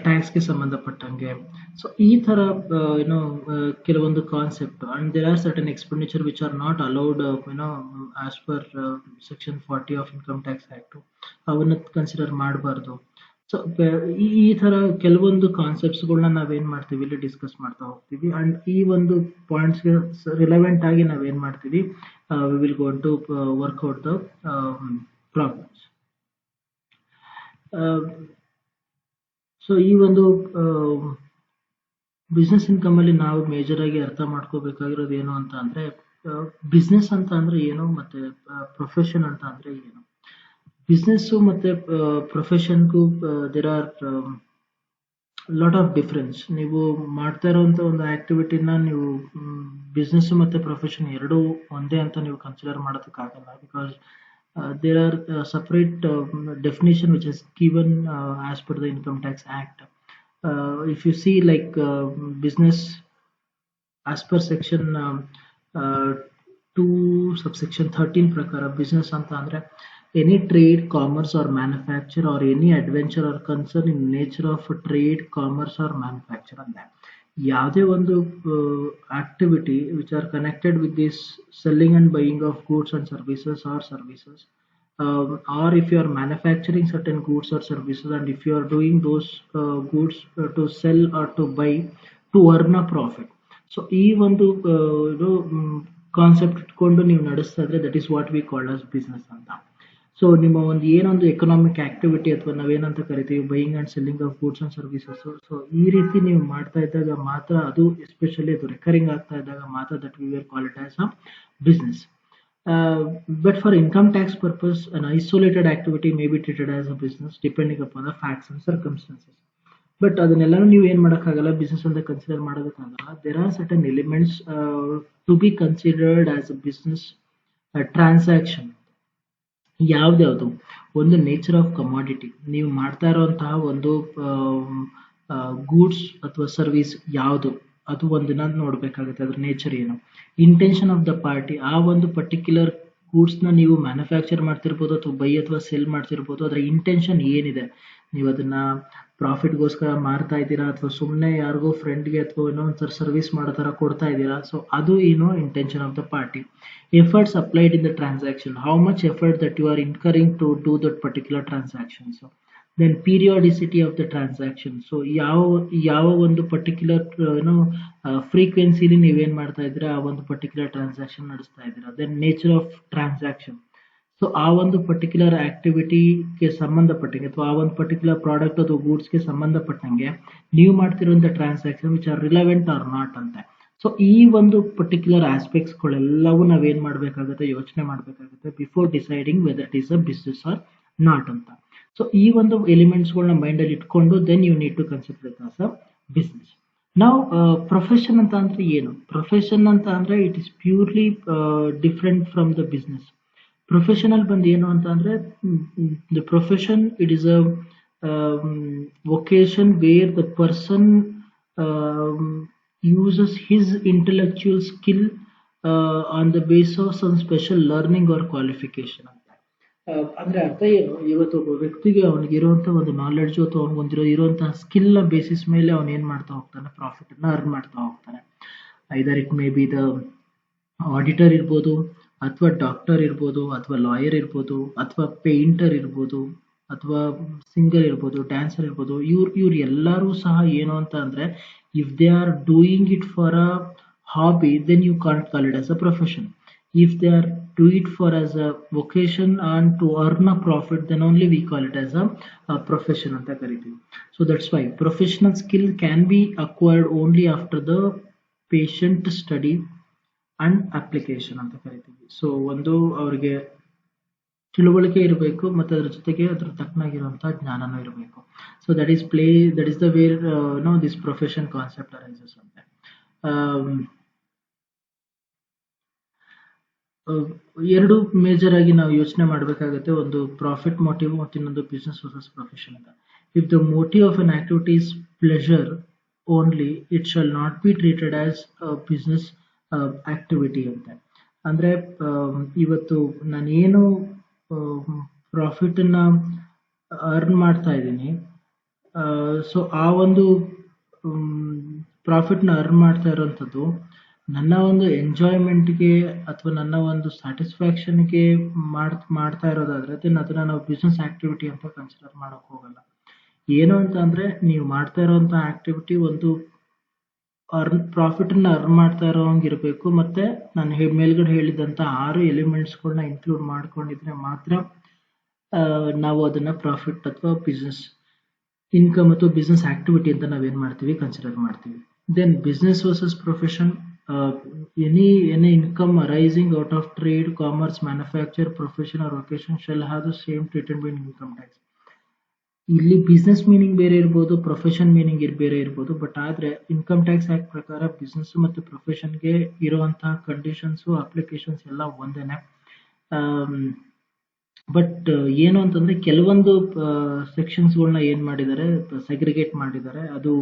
ಟ್ಯಾಕ್ಸ್ಗೆ ಸಂಬಂಧಪಟ್ಟಂಗೆ. So ಈ ತರ ಕೆಲವೊಂದು concept, and there are certain expenditure which are not allowed as per section 40 of income tax act, ಅವನ್ನ consider ಮಾಡಬಾರ್ದು. So ಈ ತರ ಕೆಲವೊಂದು ಕಾನ್ಸೆಪ್ಟ್ಸ್ಗಳನ್ನ ನಾವೇನ್ ಮಾಡ್ತೀವಿ, ಇಲ್ಲಿ ಡಿಸ್ಕಸ್ ಮಾಡ್ತಾ ಹೋಗ್ತೀವಿ. ಅಂಡ್ ಈ ಒಂದು ಪಾಯಿಂಟ್ಸ್ಗೆ ರಿಲೆವೆಂಟ್ ಆಗಿ ನಾವೇನ್ ಮಾಡ್ತೀವಿ, we will go to work out the problems. So ಈ ಒಂದು ಬಿಸ್ನೆಸ್ ಇನ್ಕಮ್ ಅಲ್ಲಿ ನಾವು ಮೇಜರ್ ಆಗಿ ಅರ್ಥ ಮಾಡ್ಕೋಬೇಕಾಗಿರೋದು ಏನು ಅಂತ ಅಂದ್ರೆ, ಬಿಸ್ನೆಸ್ ಅಂತ ಅಂದ್ರೆ ಏನು, ಮತ್ತೆ ಪ್ರೊಫೆಷನ್ ಅಂತ ಅಂದ್ರೆ ಏನು. ಬಿಸ್ನೆಸ್ ಮತ್ತೆ ಪ್ರೊಫೆಷನ್ಗೂ there are lot of difference. ನೀವು ಮಾಡ್ತಾ ಇರೋಂಥ ಒಂದು ಆಕ್ಟಿವಿಟಿನ ನೀವು ಬಿಸ್ನೆಸ್ ಮತ್ತೆ ಪ್ರೊಫೆಷನ್ ಎರಡೂ ಒಂದೇ ಅಂತ ನೀವು ಕನ್ಸಿಡರ್ ಮಾಡೋದಕ್ಕಾಗಲ್ಲ. Because there are separate definition which is given as per the Income Tax Act. If you see like business as per section 2 subsection 13 prakara, business anta andre any trade, commerce or manufacture or any adventure or concern in nature of trade, commerce or manufacture. And that ಯಾವುದೇ ಒಂದು activity which are connected with this selling and buying of goods and services, or if you are manufacturing certain goods or services, and if you are doing those goods to sell or to buy to earn a profit. So ಈ ಒಂದು concept ಇಟ್ಕೊಂಡು ನೀವು ನಡೆಸ್ತಾ ಇದ್ರೆ, that is what we call as business ಅಂತ. So ನಿಮ್ಮ ಒಂದು ಏನೊಂದು ಎಕನಾಮಿಕ್ ಆಕ್ಟಿವಿಟಿ ಅಥವಾ ನಾವೇನಂತ ಕರಿತೀವಿ buying and selling of goods and services, so ಈ ರೀತಿ ನೀವು ಮಾಡ್ತಾ ಇದ್ದಾಗ ಮಾತ್ರ ಅದು ಎಸ್ಪೆಷಲಿ ಅದು ರಿಕರಿಂಗ್ ಆಗ್ತಾ ಇದ್ದಾಗ ಮಾತ್ರ that we will call it as a business. But for income tax purpose, an isolated activity may be treated as a business depending upon the facts and circumstances. But ಅದನ್ನೆಲ್ಲನೂ ನೀವು ಏನು ಮಾಡೋಕ್ಕಾಗಲ್ಲ, business ಅಂತ consider ಮಾಡೋದಕ್ಕಾಗಲ್ಲ. There are certain elements to be considered as a business transaction. ಯಾವ್ದ್ಯಾವುದು? ಒಂದು nature of commodity, ನೀವು ಮಾಡ್ತಾ ಇರುವಂತಹ ಒಂದು ಗೂಡ್ಸ್ ಅಥವಾ ಸರ್ವಿಸ್ ಯಾವುದು, ಅದು ಒಂದನ್ನ ನೋಡ್ಬೇಕಾಗುತ್ತೆ, ಅದ್ರ ನೇಚರ್ ಏನು. ಇಂಟೆನ್ಷನ್ ಆಫ್ ದ ಪಾರ್ಟಿ, ಆ ಒಂದು ಪರ್ಟಿಕ್ಯುಲರ್ ಗೂಡ್ಸ್ನ ನೀವು ಮ್ಯಾನುಫ್ಯಾಕ್ಚರ್ ಮಾಡ್ತಿರ್ಬೋದು ಅಥವಾ ಬೈ ಅಥವಾ ಸೆಲ್ ಮಾಡ್ತಿರ್ಬೋದು, ಅದರ ಇಂಟೆನ್ಷನ್ ಏನಿದೆ, ನೀವು ಅದನ್ನ ಪ್ರಾಫಿಟ್ಗೋಸ್ಕರ ಮಾರ್ತಾ ಇದ್ದೀರಾ ಅಥವಾ ಸುಮ್ಮನೆ ಯಾರಿಗೋ ಫ್ರೆಂಡ್ಗೆ ಅಥವಾ ಏನೋ ಒಂಥರ ಸರ್ವಿಸ್ ಮಾಡೋ ಥರ ಕೊಡ್ತಾ ಇದ್ದೀರಾ, ಸೊ ಅದು ಏನೋ intention of the party. Efforts applied in the transaction, how much effort that you are incurring to do that particular transaction. So then periodicity of the transaction, so ಯಾವ ಒಂದು ಪರ್ಟಿಕ್ಯುಲರ್ ಫ್ರೀಕ್ವೆನ್ಸಿಲಿ ನೀವೇನ್ ಮಾಡ್ತಾ ಇದ್ದೀರಾ, ಆ ಒಂದು ಪರ್ಟಿಕ್ಯುಲರ್ ಟ್ರಾನ್ಸಾಕ್ಷನ್ ನಡೆಸ್ತಾ ಇದ್ದೀರಾ. Then nature of transaction, so ಆ ಒಂದು ಪರ್ಟಿಕ್ಯುಲರ್ ಆಕ್ಟಿವಿಟಿಗೆ ಸಂಬಂಧಪಟ್ಟಂಗೆ ಅಥವಾ ಆ ಒಂದು ಪರ್ಟಿಕ್ಯುಲರ್ ಪ್ರಾಡಕ್ಟ್ ಅಥವಾ ಗೂಡ್ಸ್ಗೆ ಸಂಬಂಧಪಟ್ಟಂಗೆ ನೀವು ಮಾಡ್ತಿರುವಂಥ transaction which are relevant or not ಅಂತ. ಸೊ ಈ ಒಂದು ಪರ್ಟಿಕ್ಯುಲರ್ ಆಸ್ಪೆಕ್ಟ್ಸ್ಗಳೆಲ್ಲವೂ ನಾವೇನ್ ಮಾಡಬೇಕಾಗುತ್ತೆ, ಯೋಚನೆ ಮಾಡಬೇಕಾಗುತ್ತೆ before deciding whether it is a business or not ಅಂತ. ಸೊ ಈ ಒಂದು ಎಲಿಮೆಂಟ್ಸ್ಗಳನ್ನ ಮೈಂಡಲ್ಲಿ ಇಟ್ಕೊಂಡು then you need to consider it as a business. ನಾವು ಪ್ರೊಫೆಷನ್ ಅಂತ ಅಂದ್ರೆ ಏನು? ಪ್ರೊಫೆಷನ್ ಅಂತ ಅಂದ್ರೆ it is purely different from the business. Professional ಬಂದು ಏನು ಅಂತ ಅಂದ್ರೆ, the profession it is a vocation where the person uses his intellectual skill on the basis of some special learning or qualification ಅಂತ. ಅಂದ್ರೆ ಅರ್ಥ ಏನು, ಇವತ್ತು ಒಬ್ಬ ವ್ಯಕ್ತಿಗೆ ಅವನಿಗೆ ಇರುವಂತ ಒಂದು ನಾಲೆಡ್ಜ್ ಅಥವಾ ಅವನಿಗೆ ಇರುವಂತಹ ಸ್ಕಿಲ್ ನ ಬೇಸಿಸ್ ಮೇಲೆ ಅವನು ಏನ್ ಮಾಡ್ತಾ ಹೋಗ್ತಾನೆ, ಪ್ರಾಫಿಟ್ ಅನ್ನ ಅರ್ನ್ ಮಾಡ್ತಾ ಹೋಗ್ತಾನೆ. ಐದರ್ it may be the auditor ಇರ್ಬೋದು, ಅಥವಾ ಡಾಕ್ಟರ್ ಇರ್ಬೋದು, ಅಥವಾ ಲಾಯರ್ ಇರ್ಬೋದು, ಅಥವಾ ಪೇಂಟರ್ ಇರ್ಬೋದು, ಅಥವಾ ಸಿಂಗರ್ ಇರ್ಬೋದು, ಡ್ಯಾನ್ಸರ್ ಇರ್ಬೋದು. ಇವ್ರು ಎಲ್ಲರೂ ಸಹ ಏನು ಅಂತ ಅಂದ್ರೆ, if they are doing it for a hobby, then you can't call it as a profession. If they are do it for as a vocation and to earn a profit, then only we call it as a profession anta kariತೀವಿ. So that's why professional skill can be acquired only after the patient study and application ಅಂತ ಕರಿತೀವಿ. So ಒಂದು ಅವ್ರಿಗೆ ತಿಳುವಳಿಕೆ ಇರಬೇಕು ಮತ್ತು ಅದ್ರ ಜೊತೆಗೆ ಅದ್ರ ತಕ್ಕನಾಗಿರುವಂತಹ ಜ್ಞಾನನೂ ಇರಬೇಕು. So that is the where this profession concept arises ಅಂತ. ಎರಡು ಮೇಜರ್ ಆಗಿ ನಾವು ಯೋಚನೆ ಮಾಡಬೇಕಾಗುತ್ತೆ, ಒಂದು ಪ್ರಾಫಿಟ್ ಮೋಟಿವ್ ಮತ್ತು ಇನ್ನೊಂದು ಬಿಸ್ನೆಸ್ ವರ್ಸಸ್ ಪ್ರೊಫೆಷನ್ ಅಂತ. If the motive of an activity is pleasure only, it shall not be treated as business activity ಅಂತ. ಅಂದ್ರೆ ಇವತ್ತು ನಾನೇನು ಪ್ರಾಫಿಟ್ ಅನ್ನ ಅರ್ನ್ ಮಾಡ್ತಾ ಇದ್ದೀನಿ, ಸೊ ಆ ಒಂದು ಪ್ರಾಫಿಟ್ ನ ಅರ್ನ್ ಮಾಡ್ತಾ ಇರೋಂಥದ್ದು ನನ್ನ ಒಂದು ಎಂಜಾಯ್ಮೆಂಟ್ಗೆ ಅಥವಾ ನನ್ನ ಒಂದು ಸ್ಯಾಟಿಸ್ಫ್ಯಾಕ್ಷನ್ಗೆ ಮಾಡ್ತಾ ಇರೋದಾದ್ರೆ ಅದನ್ನ ನಾವು ಬಿಸ್ನೆಸ್ ಆಕ್ಟಿವಿಟಿ ಅಂತ ಕನ್ಸಿಡರ್ ಮಾಡಕ್ ಹೋಗಲ್ಲ. ಏನು ಅಂತ ಅಂದ್ರೆ, ನೀವು ಮಾಡ್ತಾ ಇರೋಂಥ ಆಕ್ಟಿವಿಟಿ ಒಂದು ಪ್ರಾಫಿಟ್ ಅನ್ನ ಅರ್ನ್ ಮಾಡ್ತಾ ಇರೋಂಗಿರ್ಬೇಕು, ಮತ್ತೆ ನಾನು ಮೇಲ್ಗಡೆ ಹೇಳಿದಂತ 6 ಎಲಿಮೆಂಟ್ಸ್ಗಳನ್ನ ಇನ್ಕ್ಲೂಡ್ ಮಾಡ್ಕೊಂಡಿದ್ರೆ ಮಾತ್ರ ನಾವು ಅದನ್ನ ಪ್ರಾಫಿಟ್ ಅಥವಾ ಬಿಸ್ನೆಸ್ ಇನ್ಕಮ್ ಅಥವಾ ಬಿಸ್ನೆಸ್ ಆಕ್ಟಿವಿಟಿ ಅಂತ ನಾವೇನ್ ಮಾಡ್ತೀವಿ, ಕನ್ಸಿಡರ್ ಮಾಡ್ತೀವಿ. Then business versus profession, any income arising out of trade, commerce, manufacture, profession or vocation shall have the same treatment in income tax. ಇಲ್ಲಿ ಬಿಸ್ನೆಸ್ ಮೀನಿಂಗ್ ಬೇರೆ ಇರ್ಬೋದು, profession meaning ಬೇರೆ ಇರ್ಬೋದು, ಬಟ್ ಆದ್ರೆ ಇನ್ಕಮ್ ಟ್ಯಾಕ್ಸ್ ಆಕ್ಟ್ ಪ್ರಕಾರ business ಮತ್ತು ಪ್ರೊಫೆಷನ್ಗೆ ಇರುವಂತಹ conditions applications ಎಲ್ಲ ಒಂದೇನೆ. ಬಟ್ ಏನು ಅಂತಂದ್ರೆ ಕೆಲವೊಂದು ಸೆಕ್ಷನ್ಸ್ಗಳನ್ನ ಏನ್ ಮಾಡಿದ್ದಾರೆ, ಸೆಗ್ರಿಗೇಟ್ ಮಾಡಿದ್ದಾರೆ. ಅದು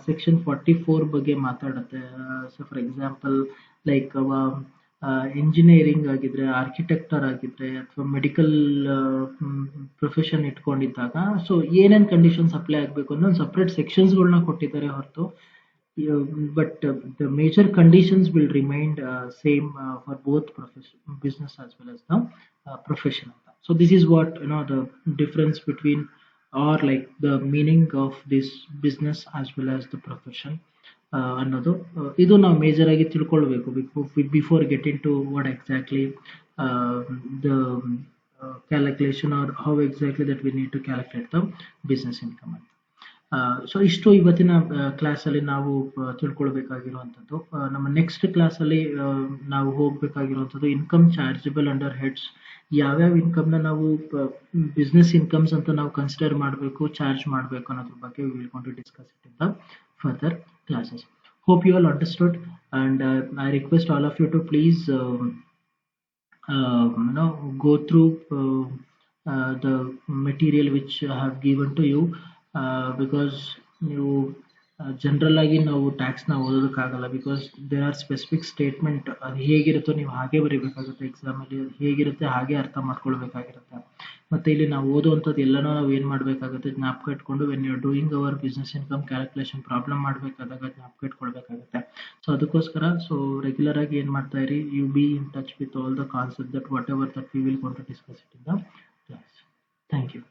ಸೆಕ್ಷನ್ 44 ಬಗ್ಗೆ ಮಾತಾಡುತ್ತೆ. So for example like engineering ಆಗಿದ್ರೆ, ಆರ್ಕಿಟೆಕ್ಟರ್ ಆಗಿದ್ರೆ, ಅಥವಾ ಮೆಡಿಕಲ್ ಪ್ರೊಫೆಷನ್ ಇಟ್ಕೊಂಡಿದ್ದಾಗ ಸೊ ಏನೇನ್ ಕಂಡೀಷನ್ಸ್ ಅಪ್ಲೈ ಆಗಬೇಕು ಅನ್ನೋ ಒಂದು ಸಪ್ರೇಟ್ ಸೆಕ್ಷನ್ಸ್ಗಳನ್ನ ಕೊಟ್ಟಿದ್ದಾರೆ ಹೊರತು, but the major conditions will remain same for both business as well as the profession. So this is what the difference between, or like the meaning of this business as well as the profession ಅನ್ನೋದು ಇದು ನಾವು major ಆಗಿ ತಿಳ್ಕೊಳ್ಬೇಕು before get into what exactly the calculation or how exactly that we need to calculate the business income. So ಇಷ್ಟು ಇವತ್ತಿನ ಕ್ಲಾಸಲ್ಲಿ ನಾವು ತಿಳ್ಕೊಳ್ಬೇಕಾಗಿರುವಂಥದ್ದು. ನಮ್ಮ ನೆಕ್ಸ್ಟ್ ಕ್ಲಾಸಲ್ಲಿ ನಾವು ಹೋಗಬೇಕಾಗಿರುವಂಥದ್ದು ಇನ್ಕಮ್ ಚಾರ್ಜಬಲ್ ಅಂಡರ್ ಹೆಡ್ಸ್. ಯಾವ್ಯಾವ ಇನ್ಕಮ್ನ ನಾವು ಬಿಸ್ನೆಸ್ ಇನ್ಕಮ್ಸ್ ಅಂತ ನಾವು ಕನ್ಸಿಡರ್ ಮಾಡಬೇಕು, ಚಾರ್ಜ್ ಮಾಡಬೇಕು ಅನ್ನೋದ್ರ ಬಗ್ಗೆ we will going to discuss it in the further classes. Hope you all understood, and I request all of you to please go through the material which I have given to you, because ನೀವು general ಆಗಿ ನಾವು ಟ್ಯಾಕ್ಸ್ನ ಓದೋದಕ್ಕಾಗಲ್ಲ, because there are specific statement. ಅದು ಹೇಗಿರುತ್ತೋ ನೀವು ಹಾಗೆ ಬರೀಬೇಕಾಗುತ್ತೆ ಎಕ್ಸಾಮಲ್ಲಿ, ಅದು ಹೇಗಿರುತ್ತೆ ಹಾಗೆ ಅರ್ಥ ಮಾಡ್ಕೊಳ್ಬೇಕಾಗಿರುತ್ತೆ. ಮತ್ತು ಇಲ್ಲಿ ನಾವು ಓದುವಂಥದ್ದು ಎಲ್ಲನೂ ನಾವು ಏನು ಮಾಡಬೇಕಾಗುತ್ತೆ, ಜ್ಞಾಪಕ ಇಟ್ಕೊಂಡು when you are doing our business income calculation problem ಮಾಡಬೇಕಾದಾಗ ಜ್ಞಾಪಕ ಇಟ್ಕೊಳ್ಬೇಕಾಗುತ್ತೆ. ಸೊ ಅದಕ್ಕೋಸ್ಕರ ರೆಗ್ಯುಲರ್ ಆಗಿ ಏನು ಮಾಡ್ತಾ ಇರಿ, you be in touch with all the concept that whatever that we will going to discuss it in the class. Thank you.